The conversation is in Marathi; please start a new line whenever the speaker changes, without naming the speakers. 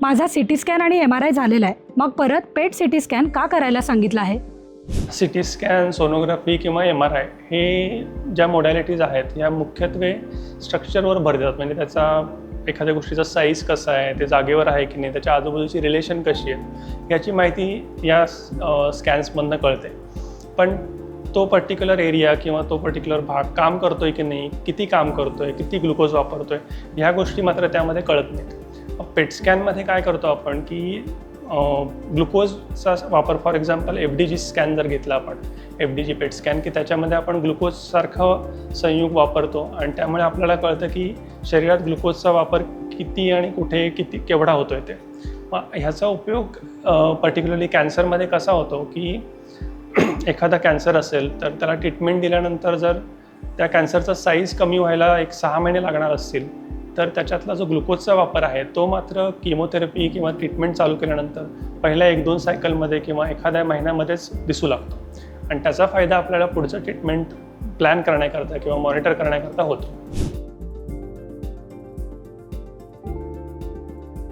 माझा सिटी स्कॅन आणि MRI झालेला आहे, मग परत पेट सिटी स्कॅन का करायला सांगितलं आहे?
सिटी स्कॅन, सोनोग्राफी किंवा MRI हे ज्या मोडॅलिटीज आहेत या मुख्यत्वे स्ट्रक्चरवर भर देतात. म्हणजे त्याचा एखाद्या गोष्टीचा साईज कसा आहे, ते जागेवर आहे की नाही, त्याच्या आजूबाजूची रिलेशन कशी आहे याची माहिती या स्कॅन्समधनं कळते. पण तो पर्टिक्युलर एरिया किंवा तो पर्टिक्युलर भाग काम करतोय की नाही, किती काम करतोय, किती ग्लुकोज वापरतोय ह्या गोष्टी मात्र त्यामध्ये कळत नाहीत. पेट स्कॅनमध्ये काय करतो आपण की ग्लुकोजचा वापर, फॉर एक्झाम्पल FDG स्कॅन जर घेतला आपण, FDG पेट स्कॅन, की त्याच्यामध्ये आपण ग्लुकोजसारखं संयुग वापरतो आणि त्यामुळे आपल्याला कळतं की शरीरात ग्लुकोजचा वापर किती आणि कुठे किती केवढा होतो आहे ते. मग ह्याचा उपयोग पर्टिक्युलरली कॅन्सरमध्ये कसा होतो की एखादा कॅन्सर असेल तर त्याला ट्रीटमेंट दिल्यानंतर जर त्या कॅन्सरचा साईज कमी व्हायला 6 महिने लागणार असतील तर त्याच्यातला जो ग्लुकोजचा वापर आहे तो मात्र किमोथेरपी किंवा ट्रीटमेंट चालू केल्यानंतर पहिल्या 1-2 सायकलमध्ये किंवा एखाद्या महिन्यामध्येच दिसू लागतो आणि त्याचा फायदा आपल्याला पुढचं ट्रीटमेंट प्लॅन करण्याकरता किंवा मॉनिटर करण्याकरता होतो.